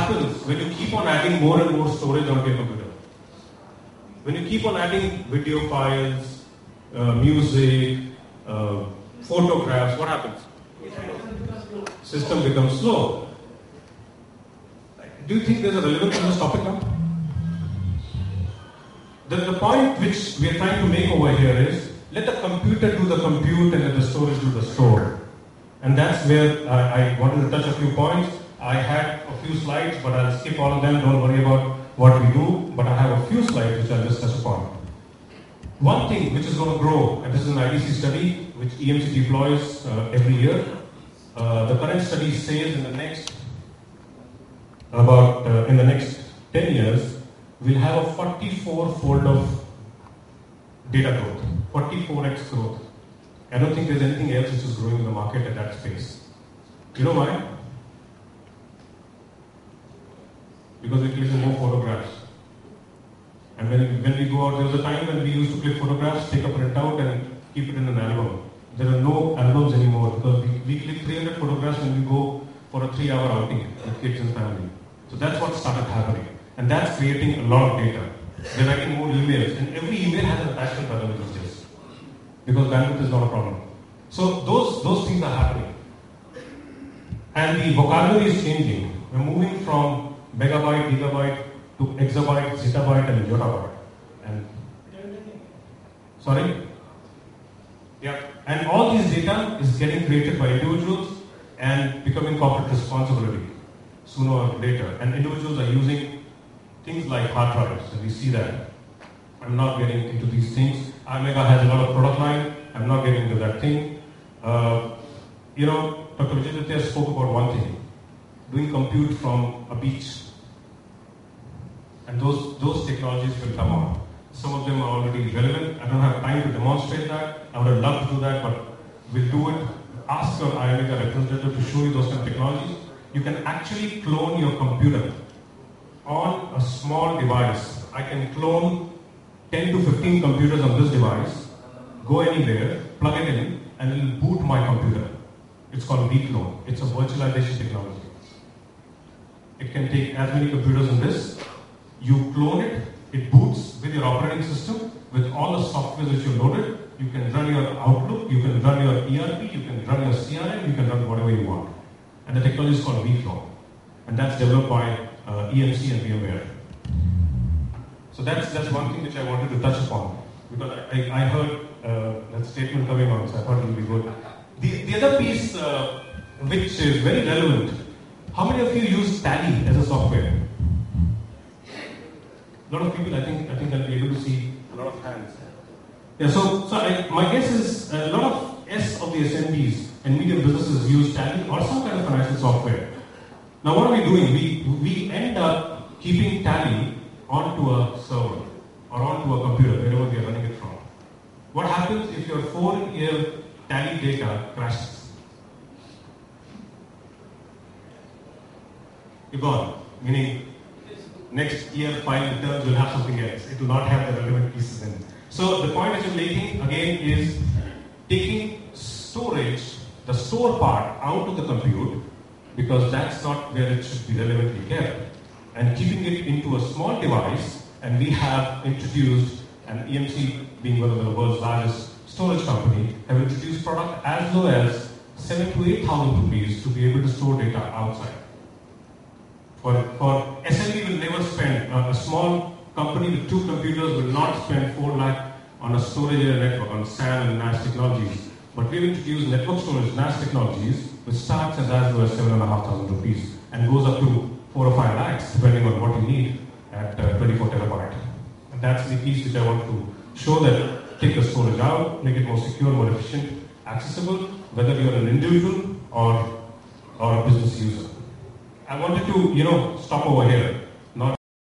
happens when you keep on adding more and more storage onto your computer? When you keep on adding video files, music, photographs, what happens? System becomes slow. Do you think there's a relevance to this topic now? The point which we are trying to make over here is, let the computer do the compute and let the storage do the store. And that's where I wanted to touch a few points. I had a few slides, but I'll skip all of them. Don't worry about what we do, but I have a few slides which I'll just touch upon. One thing which is going to grow, and this is an IDC study which EMC deploys every year. The current study says in the next 10 years, we'll have a 44-fold of data growth, 44x growth. I don't think there's anything else which is growing in the market at that space. You know why? Because we click more photographs. And when we go out, there was a time when we used to click photographs, take a printout and keep it in an album. There are no albums anymore because we click 300 photographs when we go for a 3-hour outing with kids and family. So that's what started happening. And that's creating a lot of data. They're writing more emails, and every email has an attachment by the way these days. Because bandwidth is not a problem. So those things are happening. And the vocabulary is changing. We're moving from megabyte, gigabyte to exabyte, zettabyte and yottabyte. And sorry? Yeah. And all these data is getting created by individuals and becoming corporate responsibility sooner or later. And individuals are using things like hard drives, and we see that. I'm not getting into these things. IOMEGA has a lot of product line. I'm not getting into that thing. Dr. Vijay spoke about one thing, doing compute from a beach. And those technologies will come on. Some of them are already relevant. I don't have time to demonstrate that. I would have loved to do that, but we'll do it. Ask your IOMEGA representative to show you those kind of technologies. You can actually clone your computer on a small device. I can clone 10 to 15 computers on this device, go anywhere, plug it in, and it will boot my computer. It's called vClone. It's a virtualization technology. It can take as many computers on this. You clone it, it boots with your operating system, with all the software that you loaded. You can run your Outlook, you can run your ERP, you can run your CRM, you can run whatever you want. And the technology is called vClone. And that's developed by EMC and VMware. So that's one thing which I wanted to touch upon. Because I heard that statement coming on, so I thought it would be good. The other piece which is very relevant, how many of you use Tally as a software? A lot of people, I think I'll be able to see a lot of hands. Yeah, so my guess is a lot of of the SMBs and medium businesses use Tally or some kind of financial software. Now what are we doing? We end up keeping Tally onto a server or onto a computer, wherever we are running it from. What happens if your 4-year Tally data crashes? You're gone. Meaning, next year file returns will have something else. It will not have the relevant pieces in it. So the point that you're making, again, is taking storage, the store part, out of the compute, because that's not where it should be relevantly kept, and keeping it into a small device. And we have introduced, and EMC being one of the world's largest storage company, have introduced product as low as 7,000 to 8,000 rupees to be able to store data outside. For SMB will never spend, a small company with 2 computers will not spend 4 lakh on a storage area network, on SAN and NAS technologies. But we've introduced network storage NAS technologies, which starts as low as 7,500 rupees and goes up to 4 or 5 lakhs, depending on what you need at 24 terabyte. And that's the piece which I want to show, that take the storage out, make it more secure, more efficient, accessible, whether you're an individual or a business user. I wanted to, stop over here.